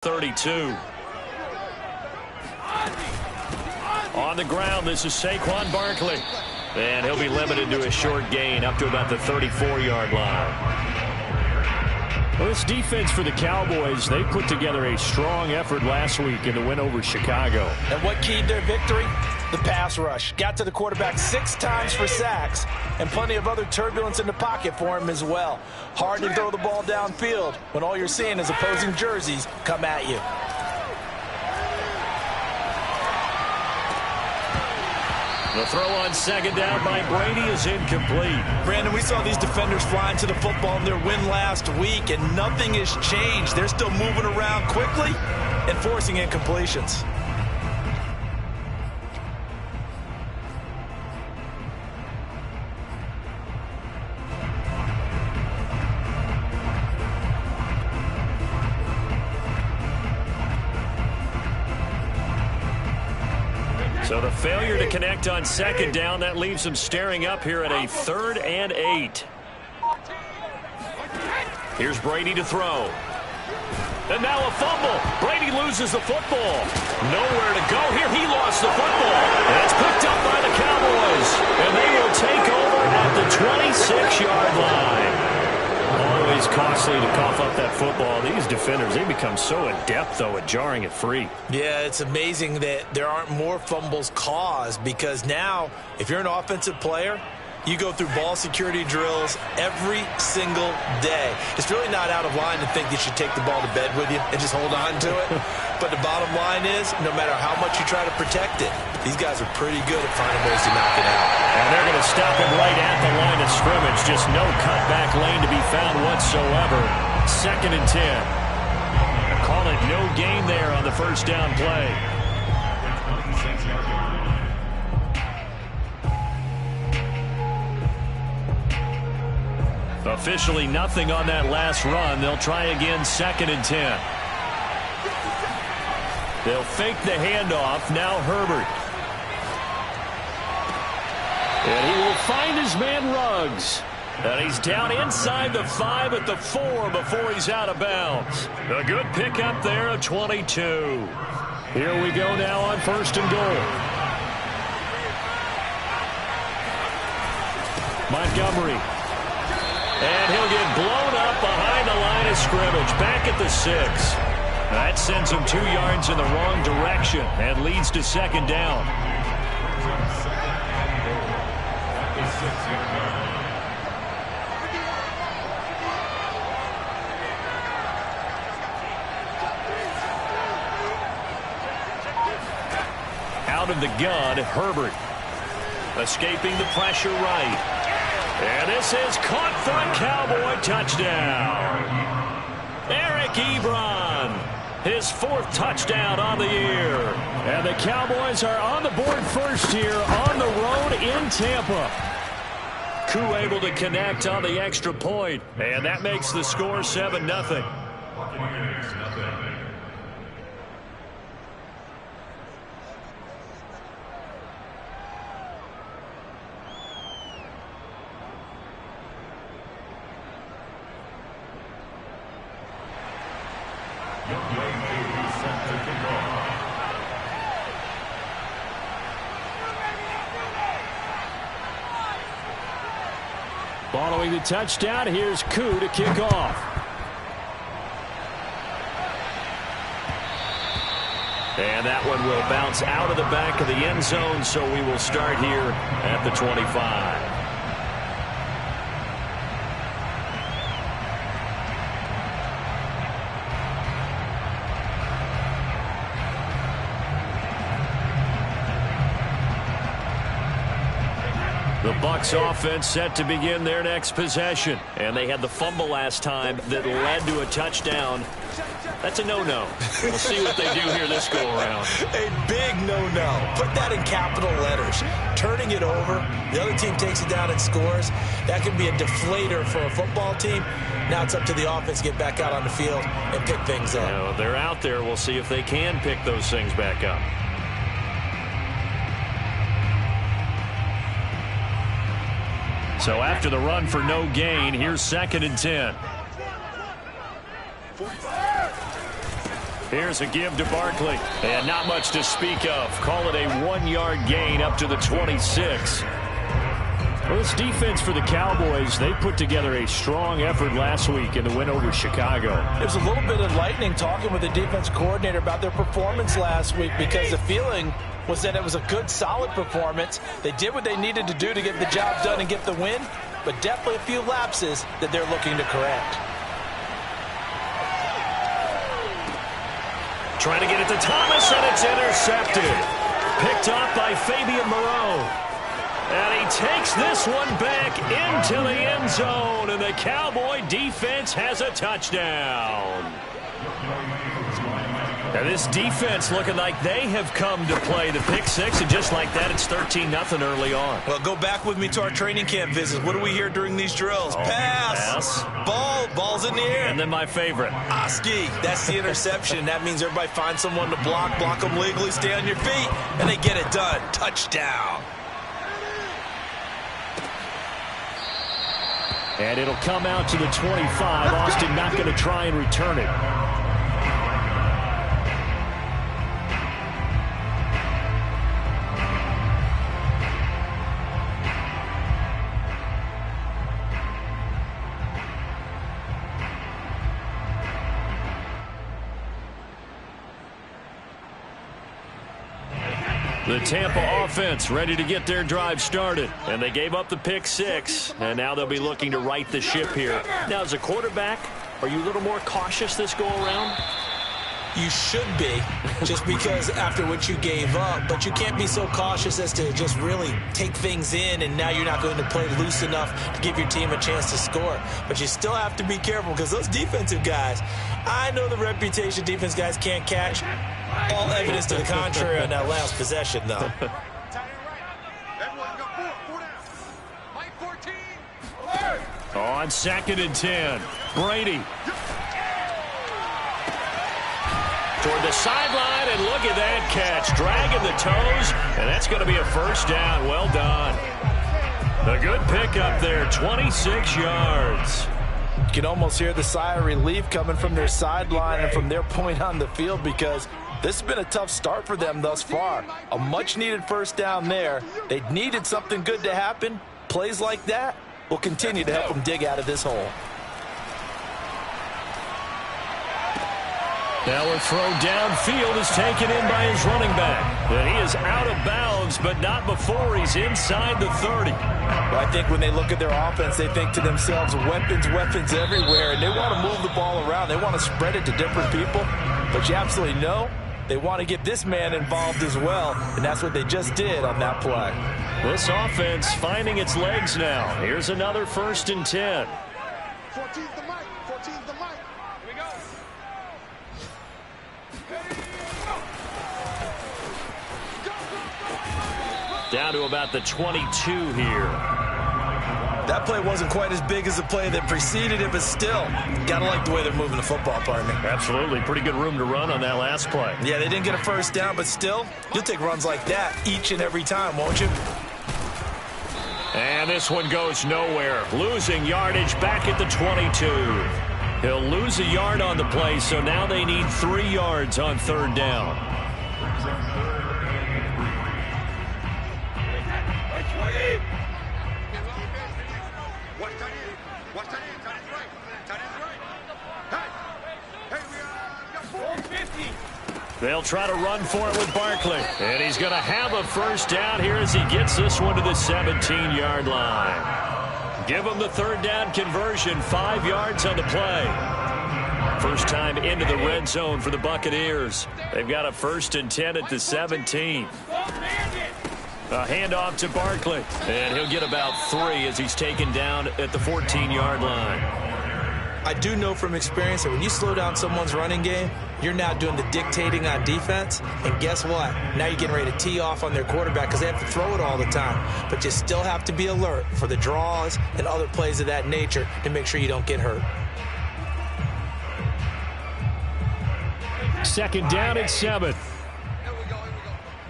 32. On the ground, this is Saquon Barkley. And he'll be limited to a short gain up to about the 34-yard line. Well, this defense for the Cowboys, they put together a strong effort last week in the win over Chicago. And what keyed their victory? The pass rush. Got to the quarterback 6 times for sacks, and plenty of other turbulence in the pocket for him as well. Hard to throw the ball downfield when all you're seeing is opposing jerseys come at you. The throw on second down by Brady is incomplete. Brandon, we saw these defenders flying to the football in their win last week, and nothing has changed. They're still moving around quickly and forcing incompletions. So the failure to connect on second down, that leaves them staring up here at a 3rd and 8. Here's Brady to throw. And now a fumble. Brady loses the football. Nowhere to go here. He lost the football. And it's picked up by the Cowboys. And they will take over at the 26-yard line. Always costly to cough up that football. These defenders, they become so adept, though, at jarring it free. Yeah, it's amazing that there aren't more fumbles caused, because now, if you're an offensive player, you go through ball security drills every single day. It's really not out of line to think you should take the ball to bed with you and just hold on to it. But the bottom line is, no matter how much you try to protect it, these guys are pretty good at finding ways to knock it out. And they're going to stop it right at the line of scrimmage. Just no cutback lane to be found whatsoever. 2nd and 10. Call it no gain there on the first down play. Officially nothing on that last run. They'll try again, 2nd and 10. They'll fake the handoff. Now Herbert. And he will find his man Ruggs. And he's down inside the 5 at the 4 before he's out of bounds. A good pickup there of 22. Here we go now on 1st and goal. Montgomery. And he'll get blown up behind the line of scrimmage. Back at the 6. That sends him 2 yards in the wrong direction and leads to 2nd down. Out of the gun, Herbert. Escaping the pressure right. And this is caught for a Cowboy touchdown. Eric Ebron, his 4th touchdown on the year. And the Cowboys are on the board first here on the road in Tampa. Koo able to connect on the extra point. And that makes the score 7-0. Following the touchdown, here's Koo to kick off. And that one will bounce out of the back of the end zone, so we will start here at the 25. The Bucs offense set to begin their next possession. And they had the fumble last time that led to a touchdown. That's a no-no. We'll see what they do here this go-around. A big no-no. Put that in capital letters. Turning it over, the other team takes it down and scores. That can be a deflator for a football team. Now it's up to the offense to get back out on the field and pick things up. You know, they're out there. We'll see if they can pick those things back up. So after the run for no gain, here's 2nd and 10. Here's a give to Barkley. And not much to speak of. Call it a 1-yard gain up to the 26. Well, this defense for the Cowboys, they put together a strong effort last week in the win over Chicago. It was a little bit enlightening talking with the defense coordinator about their performance last week, because the feeling was that it was a good, solid performance. They did what they needed to do to get the job done and get the win, but definitely a few lapses that they're looking to correct. Trying to get it to Thomas, and it's intercepted. Picked off by Fabian Moreau. And he takes this one back into the end zone, and the Cowboy defense has a touchdown. And this defense looking like they have come to play. The pick six, and just like that, it's 13-0 early on. Well, go back with me to our training camp visit. What do we hear during these drills? Pass. Ball's in the air. And then my favorite. Oski, that's the interception. That means everybody finds someone to block them legally, stay on your feet, and they get it done. Touchdown. And it'll come out to the 25. Austin not going to try and return it. The Tampa offense ready to get their drive started. And they gave up the pick six. And now they'll be looking to right the ship here. Now, as a quarterback, are you a little more cautious this go-around? You should be, just because after what you gave up. But you can't be so cautious as to just really take things in, and now you're not going to play loose enough to give your team a chance to score. But you still have to be careful, because those defensive guys, I know the reputation defense guys can't catch. All evidence to the contrary on that last possession, though. On 2nd and 10, Brady. Toward the sideline, and look at that catch. Dragging the toes, and that's going to be a first down. Well done. A good pickup there, 26 yards. You can almost hear the sigh of relief coming from their sideline and from their point on the field, because this has been a tough start for them thus far. A much-needed first down there. They needed something good to happen. Plays like that will continue to help them dig out of this hole. Now a throw downfield is taken in by his running back. And he is out of bounds, but not before he's inside the 30. Well, I think when they look at their offense, they think to themselves, weapons everywhere, and they want to move the ball around. They want to spread it to different people. But you absolutely know they want to get this man involved as well, and that's what they just did on that play. This offense finding its legs now. Here's another 1st and 10. 14's the mic. 14's the mic. Here we go. Down to about the 22 here. That play wasn't quite as big as the play that preceded it, but still, gotta like the way they're moving the football, partner. Absolutely. Pretty good room to run on that last play. Yeah, they didn't get a first down, but still, you'll take runs like that each and every time, won't you? And this one goes nowhere. Losing yardage back at the 22. He'll lose a yard on the play, so now they need 3 yards on 3rd down. They'll try to run for it with Barkley. And he's going to have a first down here as he gets this one to the 17-yard line. Give him the 3rd down conversion, 5 yards on the play. First time into the red zone for the Buccaneers. They've got a 1st and 10 at the 17. A handoff to Barkley. And he'll get about 3 as he's taken down at the 14-yard line. I do know from experience that when you slow down someone's running game, you're now doing the dictating on defense. And guess what? Now you're getting ready to tee off on their quarterback because they have to throw it all the time. But you still have to be alert for the draws and other plays of that nature to make sure you don't get hurt. 2nd down at 7. Here we go.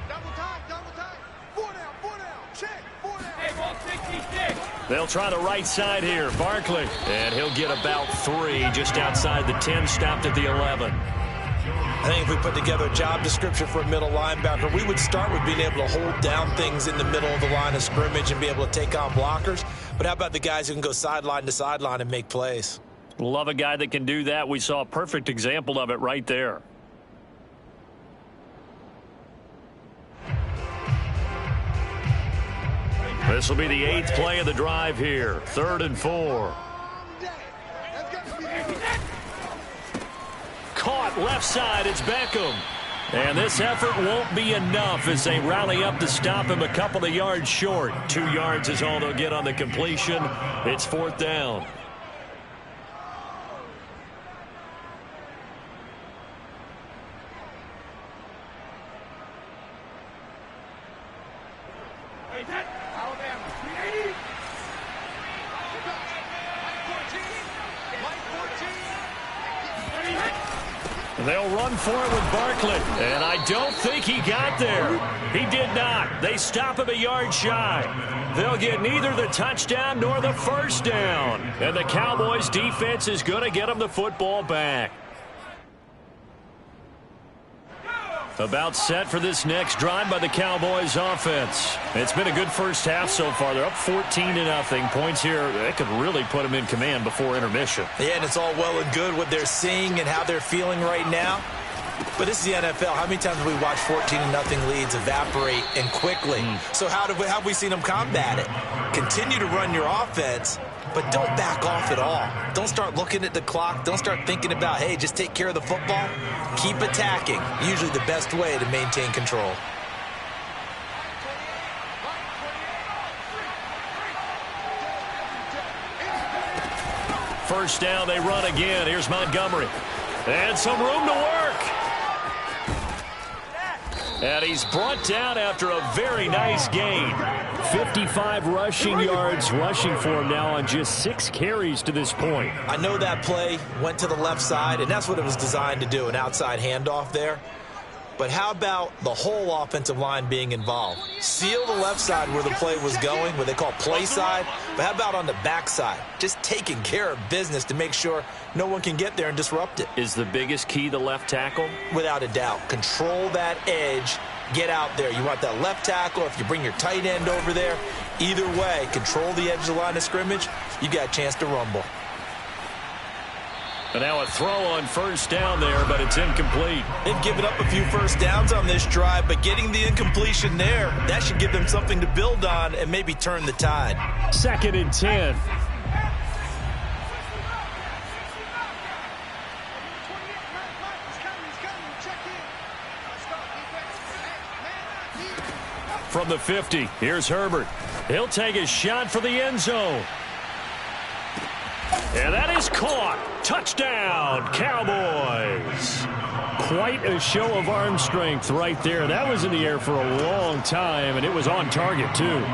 Double time. 4 down. Check. 4 down. Hey, ball 66. They'll try the right side here. Barkley. And he'll get about 3 just outside the 10, stopped at the 11. I think if we put together a job description for a middle linebacker, we would start with being able to hold down things in the middle of the line of scrimmage and be able to take on blockers. But how about the guys who can go sideline to sideline and make plays? Love a guy that can do that. We saw a perfect example of it right there. This will be the 8th play of the drive here. 3rd and 4. Caught left side. It's Beckham. And this effort won't be enough as they rally up to stop him a couple of yards short. 2 yards is all they'll get on the completion. It's 4th down. They'll run for it with Barkley, and I don't think he got there. He did not. They stop him a yard shy. They'll get neither the touchdown nor the first down, and the Cowboys defense is going to get them the football back. About set for this next drive by the Cowboys offense. It's been a good first half so far. They're up 14-0. Points here, they could really put them in command before intermission. Yeah, and it's all well and good what they're seeing and how they're feeling right now. But this is the NFL. How many times have we watched 14-0 leads evaporate and quickly? So how have we seen them combat it? Continue to run your offense, but don't back off at all. Don't start looking at the clock. Don't start thinking about, hey, just take care of the football. Keep attacking. Usually the best way to maintain control. First down, they run again. Here's Montgomery. And some room to work. And he's brought down after a very nice gain. 55 rushing yards rushing for him now on just 6 carries to this point. I know that play went to the left side, and that's what it was designed to do, an outside handoff there. But how about the whole offensive line being involved? Seal the left side where the play was going, what they call play side. But how about on the back side? Just taking care of business to make sure no one can get there and disrupt it. Is the biggest key the left tackle? Without a doubt. Control that edge. Get out there. You want that left tackle. If you bring your tight end over there, either way, control the edge of the line of scrimmage, you got a chance to rumble. And now a throw on first down there, but it's incomplete. They've given up a few first downs on this drive, but getting the incompletion there, that should give them something to build on and maybe turn the tide. 2nd and 10. From the 50, here's Herbert. He'll take a shot for the end zone. And that is caught. Touchdown, Cowboys. Quite a show of arm strength right there. That was in the air for a long time, and it was on target, too.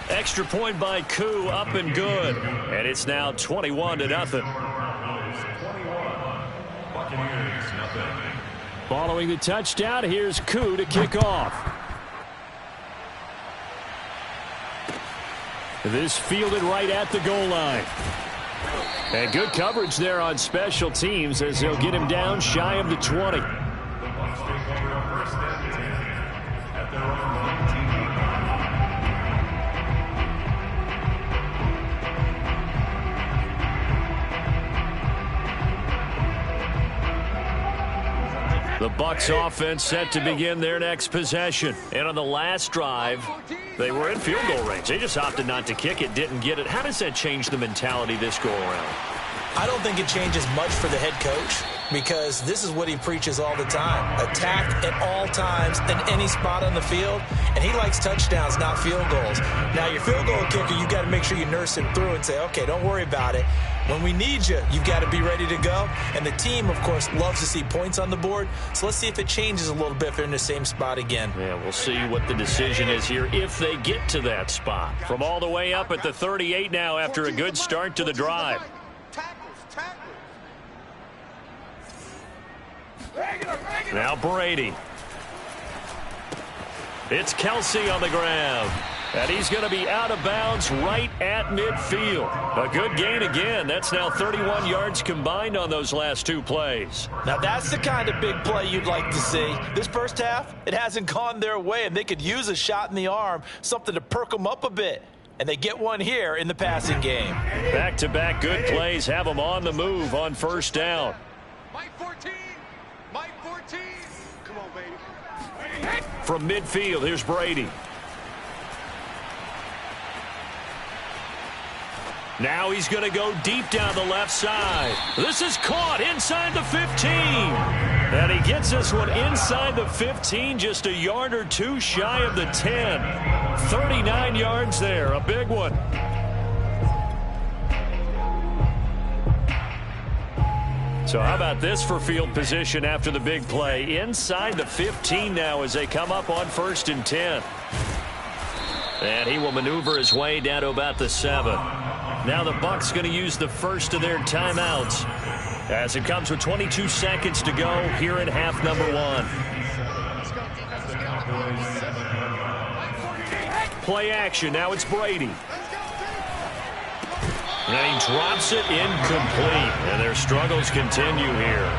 Extra point by Koo, up and good. And it's now 21-0. Following the touchdown, here's Koo to kick off. This fielded right at the goal line. And good coverage there on special teams as they'll get him down shy of the 20. The Bucs offense set to begin their next possession. And on the last drive, they were in field goal range. They just opted not to kick it, didn't get it. How does that change the mentality this go around? I don't think it changes much for the head coach because this is what he preaches all the time. Attack at all times in any spot on the field, and he likes touchdowns, not field goals. Now, your field goal kicker, you got to make sure you nurse him through and say, okay, don't worry about it. When we need you, you've got to be ready to go. And the team, of course, loves to see points on the board. So let's see if it changes a little bit if they're in the same spot again. Yeah, we'll see what the decision is here if they get to that spot. From all the way up at the 38 now after a good start to the drive. Now Brady. It's Kelsey on the grab. And he's going to be out of bounds right at midfield. A good gain again. That's now 31 yards combined on those last two plays. Now that's the kind of big play you'd like to see. This first half, it hasn't gone their way, and they could use a shot in the arm, something to perk them up a bit. And they get one here in the passing game. Back-to-back good plays have them on the move on first down. Mike 14. Mike 14. Come on, baby. From midfield, here's Brady. Now he's going to go deep down the left side. This is caught inside the 15. And he gets this one inside the 15, just a yard or two shy of the 10. 39 yards there, a big one. So how about this for field position after the big play? Inside the 15 now as they come up on 1st and 10. And he will maneuver his way down to about the 7. Now the Bucs going to use the first of their timeouts as it comes with 22 seconds to go here in half number 1. Play action. Now it's Brady. And he drops it incomplete. And their struggles continue here.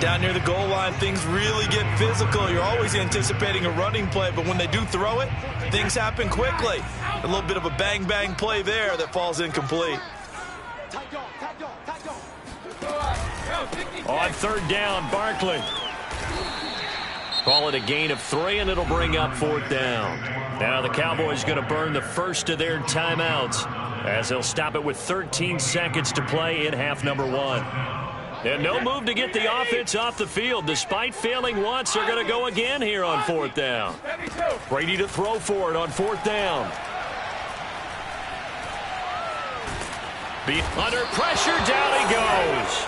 Down near the goal line, things really get physical. You're always anticipating a running play, but when they do throw it, things happen quickly. A little bit of a bang-bang play there that falls incomplete. On 3rd down, Barkley. Call it a gain of 3, and it'll bring up 4th down. Now the Cowboys going to burn the first of their timeouts as they'll stop it with 13 seconds to play in half number 1. And no move to get the offense off the field. Despite failing once, they're going to go again here on 4th down. Brady to throw for it on 4th down. Under pressure, down he goes.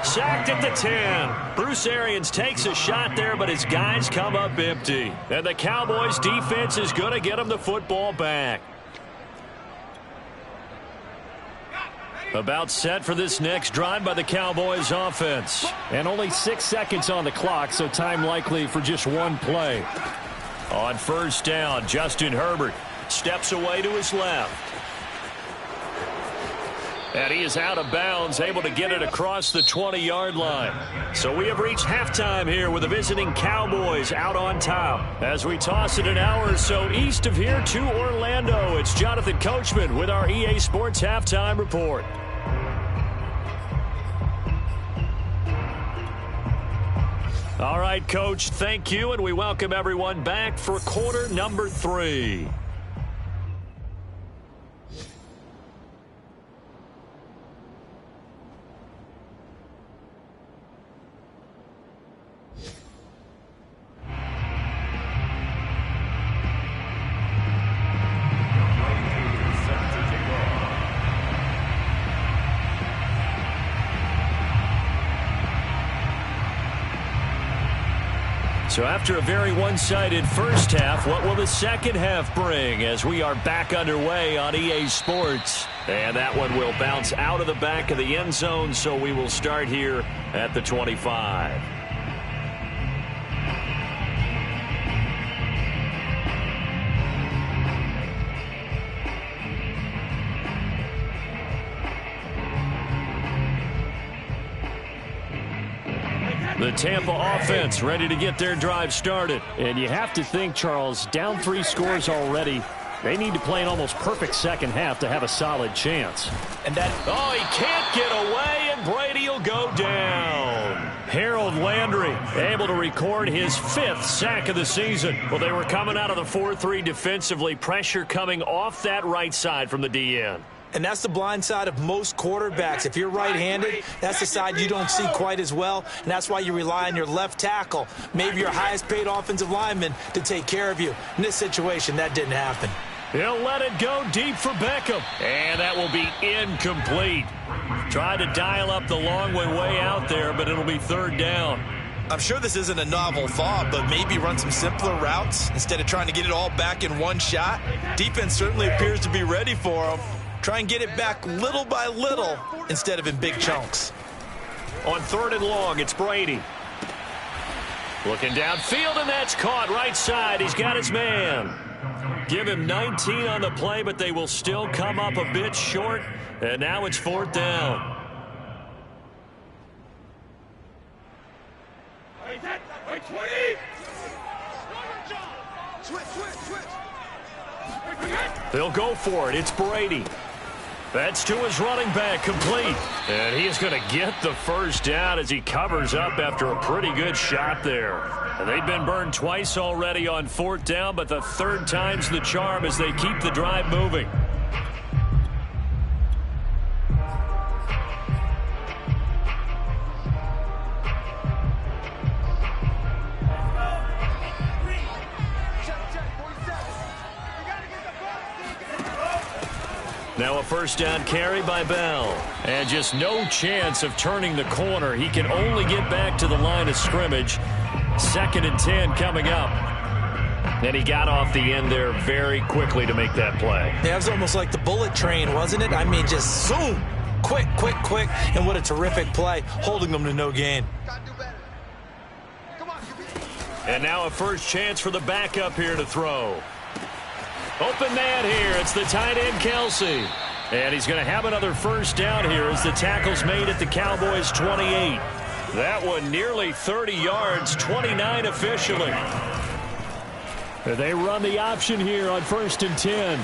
Sacked at the 10. Bruce Arians takes a shot there, but his guys come up empty. And the Cowboys defense is going to get him the football back. About set for this next drive by the Cowboys offense. And only 6 seconds on the clock, so time likely for just one play. On 1st down, Justin Herbert steps away to his left. And he is out of bounds, able to get it across the 20-yard line. So we have reached halftime here with the visiting Cowboys out on top. As we toss it an hour or so east of here to Orlando, it's Jonathan Coachman with our EA Sports Halftime Report. All right, Coach, thank you, and we welcome everyone back for quarter number 3. So after a very one-sided first half, what will the second half bring as we are back underway on EA Sports? And that one will bounce out of the back of the end zone, so we will start here at the 25. The Tampa offense ready to get their drive started. And you have to think, Charles, down 3 scores already. They need to play an almost perfect second half to have a solid chance. And that, oh, he can't get away, and Brady will go down. Harold Landry able to record his 5th sack of the season. Well, they were coming out of the 4-3 defensively. Pressure coming off that right side from the DN. And that's the blind side of most quarterbacks. If you're right-handed, that's the side you don't see quite as well, and that's why you rely on your left tackle, maybe your highest-paid offensive lineman, to take care of you. In this situation, that didn't happen. He'll let it go deep for Beckham, and that will be incomplete. Tried to dial up the long way out there, but it'll be 3rd down. I'm sure this isn't a novel thought, but maybe run some simpler routes instead of trying to get it all back in one shot. Defense certainly appears to be ready for him. Try and get it back little by little instead of in big chunks. On 3rd and long, it's Brady. Looking downfield, and that's caught right side. He's got his man. give him 19 on the play, but they will still come up a bit short. And now it's 4th down. They'll go for it. It's Brady. That's to his running back, complete. And he is going to get the first down as he covers up after a pretty good shot there. And they've been burned twice already on 4th down, but the third time's the charm as they keep the drive moving. Now a first down carry by Bell. And just no chance of turning the corner. He can only get back to the line of scrimmage. 2nd and 10 coming up. And he got off the end there very quickly to make that play. Yeah, it was almost like the bullet train, wasn't it? I mean, just zoom. Quick, quick, quick. And what a terrific play, holding them to no gain. And now a first chance for the backup here to throw. Open man here. It's the tight end, Kelsey. And he's going to have another first down here as the tackle's made at the Cowboys' 28. That one nearly 30 yards, 29 officially. They run the option here on 1st and 10.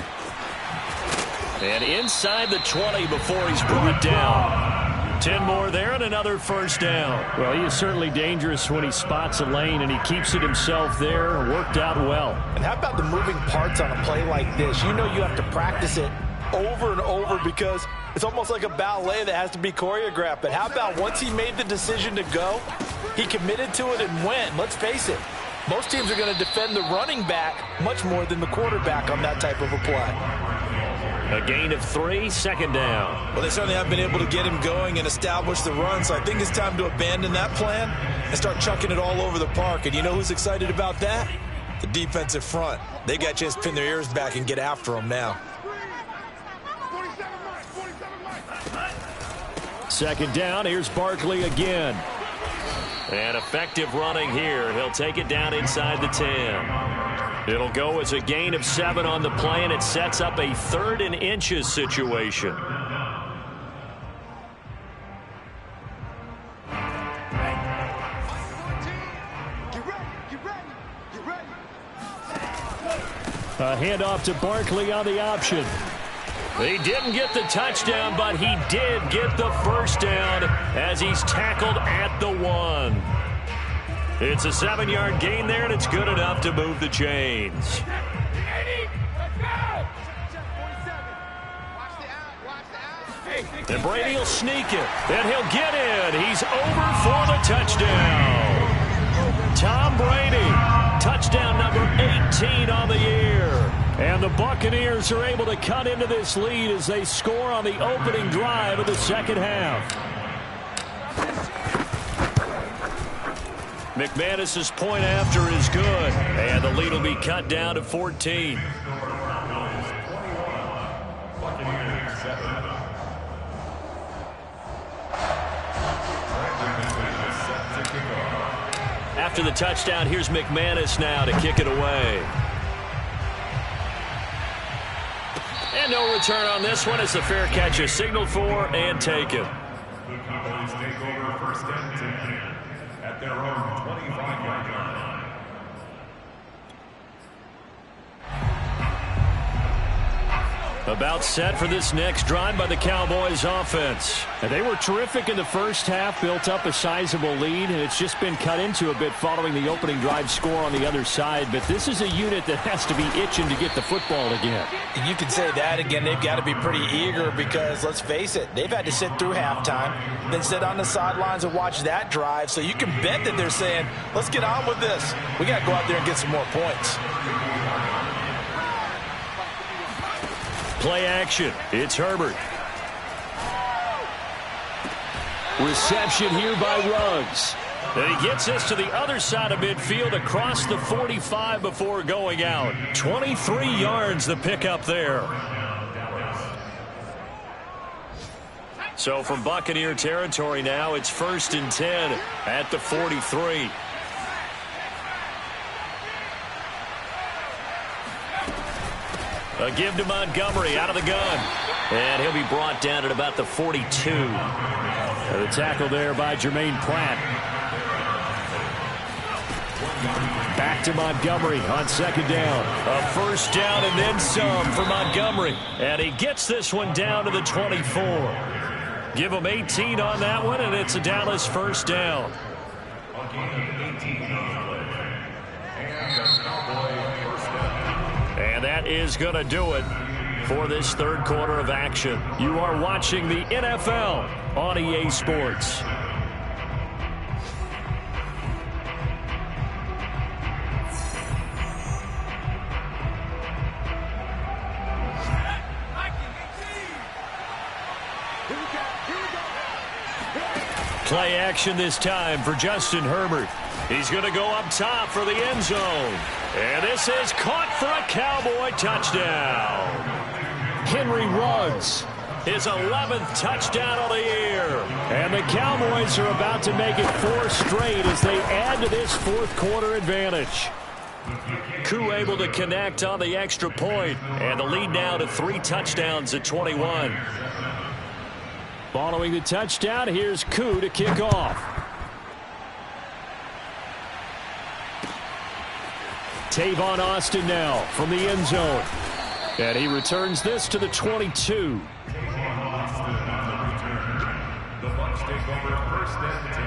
And inside the 20 before he's brought down. 10 more there and another first down. Well, he is certainly dangerous when he spots a lane, and he keeps it himself there. Worked out well. And how about the moving parts on a play like this? You know you have to practice it over and over because it's almost like a ballet that has to be choreographed. But how about once he made the decision to go, he committed to it and went. Let's face it, most teams are going to defend the running back much more than the quarterback on that type of a play. A gain of 3, 2nd down. Well, they certainly have been able to get him going and establish the run, so I think it's time to abandon that plan and start chucking it all over the park. And you know who's excited about that? The defensive front. They got a chance to pin their ears back and get after him now. 2nd down. Here's Barkley again. And effective running here. He'll take it down inside the 10. It'll go as a gain of 7 on the play, and it sets up a 3rd and inches situation. A handoff to Barkley on the option. He didn't get the touchdown, but he did get the first down as he's tackled at the 1. It's a 7-yard gain there, and it's good enough to move the chains. And Brady will sneak it, and he'll get in. He's over for the touchdown. Tom Brady, touchdown number 18 on the year. And the Buccaneers are able to cut into this lead as they score on the opening drive of the 2nd half. McManus's point after is good, and the lead will be cut down to 14. After the touchdown, here's McManus now to kick it away. And no return on this one. It's a fair catch is signaled for and taken. The Cowboys take over 1st and 10 at their own 25-yard line. About set for this next drive by the Cowboys offense. And they were terrific in the first half, built up a sizable lead, and it's just been cut into a bit following the opening drive score on the other side. But this is a unit that has to be itching to get the football again. You can say that again. They've got to be pretty eager because, let's face it, they've had to sit through halftime, then sit on the sidelines and watch that drive. So you can bet that they're saying, let's get on with this. We got to go out there and get some more points. Play action. It's Herbert. Reception here by Ruggs. And he gets this to the other side of midfield across the 45 before going out. 23 yards the pickup there. So from Buccaneer territory now, it's 1st and 10 at the 43. A give to Montgomery out of the gun. And he'll be brought down at about the 42. The tackle there by Jermaine Pratt. Back to Montgomery on second down. A first down and then some for Montgomery. And he gets this one down to the 24. Give him 18 on that one, and it's a Dallas first down. And that is going to do it for this third quarter of action. You are watching the NFL on EA Sports. Play action this time for Justin Herbert. He's going to go up top for the end zone. And this is caught for a Cowboy touchdown. Henry Ruggs. His 11th touchdown of the year. And the Cowboys are about to make it 4 straight as they add to this fourth quarter advantage. Koo able to connect on the extra point. And the lead now to 3 touchdowns at 21. Following the touchdown, here's Koo to kick off. Tavon Austin now from the end zone. And he returns this to the 22. The Bucs take over first and 10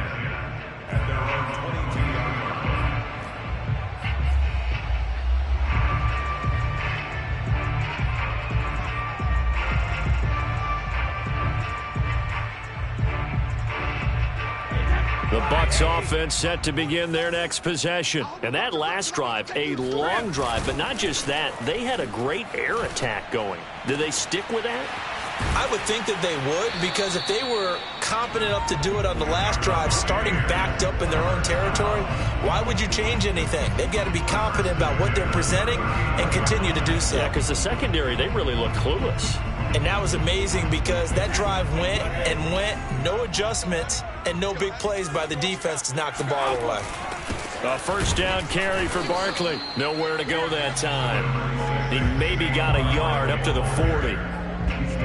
at their own 22-yard line. The Bucs offense set to begin their next possession. And that last drive, a long drive, but not just that. They had a great air attack going. Did they stick with that? I would think that they would, because if they were competent enough to do it on the last drive, starting backed up in their own territory, why would you change anything? They've got to be confident about what they're presenting and continue to do so. Yeah, because the secondary, they really look clueless. And that was amazing because that drive went and went, no adjustments, and no big plays by the defense to knock the ball away. A first down carry for Barkley. Nowhere to go that time. He maybe got a yard up to the 40.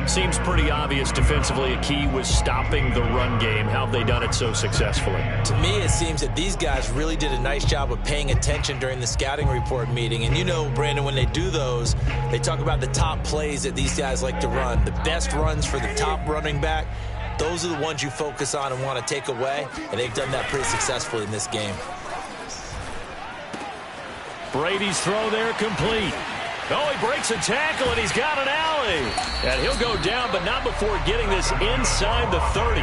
Seems pretty obvious defensively a key was stopping the run game. How have they done it so successfully? To me, it seems that these guys really did a nice job of paying attention during the scouting report meeting. And you know, Brandon, when they do those, they talk about the top plays that these guys like to run. The best runs for the top running back, those are the ones you focus on and want to take away. And they've done that pretty successfully in this game. Brady's throw there complete. Oh, he breaks a tackle, and he's got an alley. And he'll go down, but not before getting this inside the 30.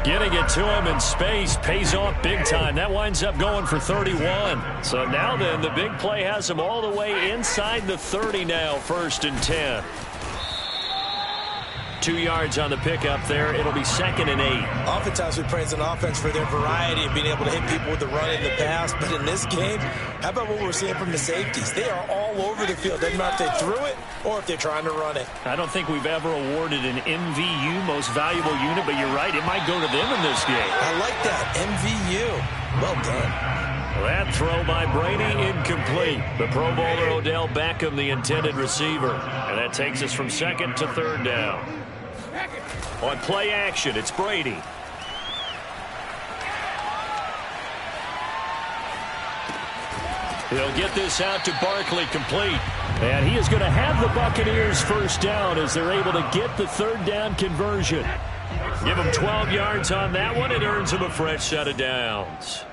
Getting it to him in space pays off big time. That winds up going for 31. So now then, the big play has him all the way inside the 30 now, 1st and 10. 2 yards on the pickup there. It'll be 2nd and 8. Oftentimes we praise an offense for their variety of being able to hit people with the run in the pass. But in this game, how about what we're seeing from the safeties? They are all over the field. Doesn't matter if they threw it or if they're trying to run it. I don't think we've ever awarded an MVU, most valuable unit, but you're right. It might go to them in this game. I like that. MVU. Well done. That throw by Brady incomplete. The Pro Bowler Odell Beckham, the intended receiver. And that takes us from 2nd to 3rd down. On play action, it's Brady. He'll get this out to Barkley, complete. And he is going to have the Buccaneers first down as they're able to get the 3rd down conversion. Give him 12 yards on that one. It earns him a fresh set of downs.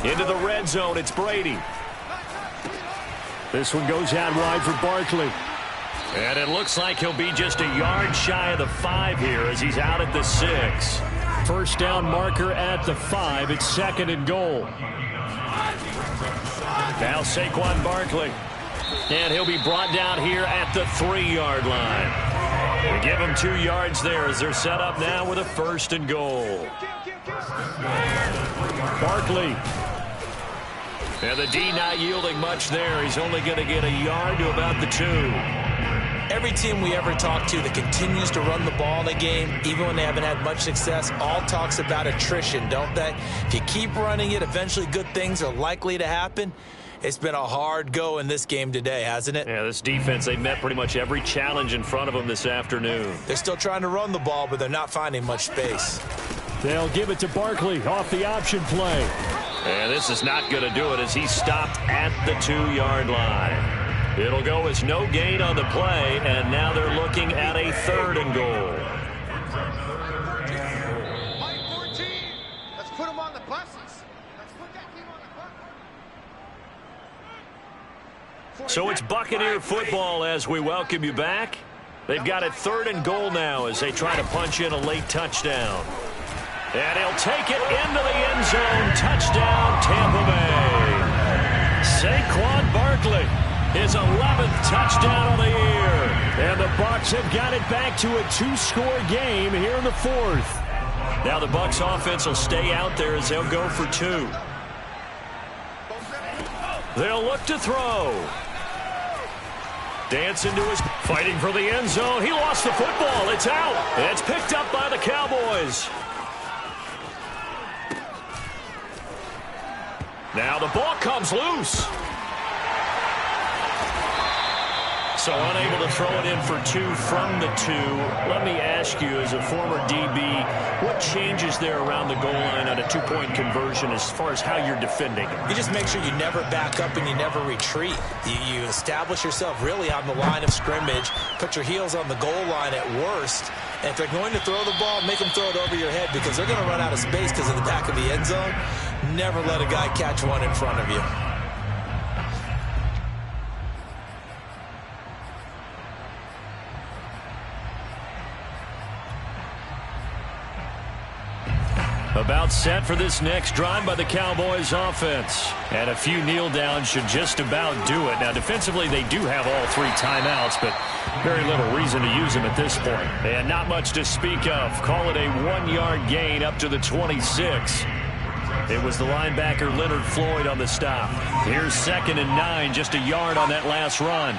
Into the red zone, it's Brady. This one goes out wide for Barkley. And it looks like he'll be just a yard shy of the 5 here as he's out at the 6. First down marker at the 5. It's 2nd and goal. Now Saquon Barkley. And he'll be brought down here at the 3-yard line. We give him 2 yards there as they're set up now with a 1st and goal. Barkley. And the D not yielding much there. He's only going to get a yard to about the 2. Every team we ever talk to that continues to run the ball in a game, even when they haven't had much success, all talks about attrition, don't they? If you keep running it, eventually good things are likely to happen. It's been a hard go in this game today, hasn't it? Yeah, this defense, they met pretty much every challenge in front of them this afternoon. They're still trying to run the ball, but they're not finding much space. They'll give it to Barkley off the option play. And this is not going to do it as he's stopped at the 2-yard line. It'll go as no gain on the play, and now they're looking at a 3rd and goal. Mike 14. Let's put them on the buses. Let's put that team on the bus. So it's Buccaneer football as we welcome you back. They've got it 3rd and goal now as they try to punch in a late touchdown. And he'll take it into the end zone. Touchdown, Tampa Bay. Saquon Barkley, his 11th touchdown of the year. And the Bucs have got it back to a 2-score game here in the 4th. Now the Bucs offense will stay out there as they'll go for 2. They'll look to throw. Dancing to his, fighting for the end zone. He lost the football. It's out. It's picked up by the Cowboys. Now the ball comes loose. So unable to throw it in for 2 from the 2. Let me ask you, as a former DB, what changes there around the goal line on a 2-point conversion as far as how you're defending it? You just make sure you never back up and you never retreat. You establish yourself really on the line of scrimmage, put your heels on the goal line at worst, and if they're going to throw the ball, make them throw it over your head because they're going to run out of space because of the back of the end zone. Never let a guy catch one in front of you. About set for this next drive by the Cowboys offense. And a few kneel downs should just about do it. Now defensively they do have all 3 timeouts, but very little reason to use them at this point. And not much to speak of. Call it a 1-yard gain up to the 26. It was the linebacker Leonard Floyd on the stop. Here's 2nd and 9, just a yard on that last run.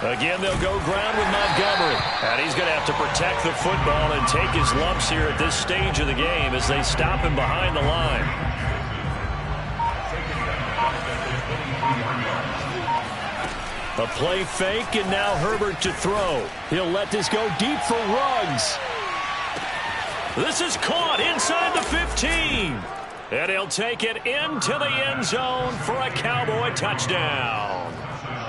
Again, they'll go ground with Montgomery. And he's going to have to protect the football and take his lumps here at this stage of the game as they stop him behind the line. A play fake, and now Herbert to throw. He'll let this go deep for Ruggs. This is caught inside the 15. And he'll take it into the end zone for a Cowboy touchdown.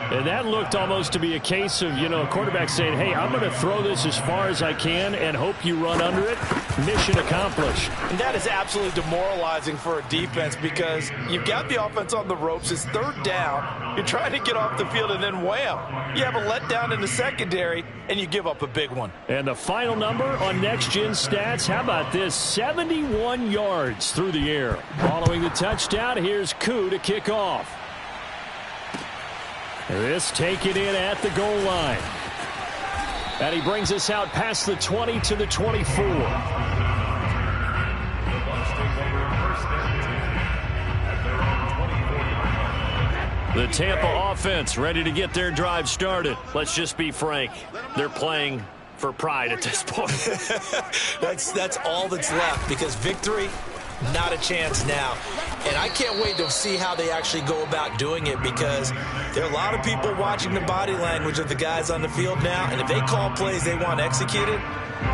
And that looked almost to be a case of, a quarterback saying, hey, I'm going to throw this as far as I can and hope you run under it. Mission accomplished. And that is absolutely demoralizing for a defense because you've got the offense on the ropes. It's 3rd down. You're trying to get off the field and then wham. You have a letdown in the secondary and you give up a big one. And the final number on Next Gen Stats, how about this? 71 yards through the air. Following the touchdown, here's Koo to kick off. This taken in at the goal line. And he brings us out past the 20 to the 24. The Tampa offense ready to get their drive started. Let's just be frank. They're playing for pride at this point. That's all that's left because victory, not a chance now. And I can't wait to see how they actually go about doing it because there are a lot of people watching the body language of the guys on the field now. And if they call plays they want executed,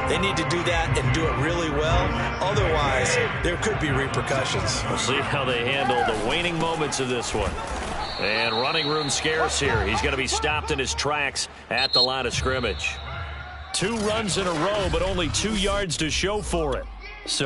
they need to do that and do it really well. Otherwise, there could be repercussions. We'll see how they handle the waning moments of this one. And running room scarce here. He's going to be stopped in his tracks at the line of scrimmage. 2 runs in a row, but only 2 yards to show for it. So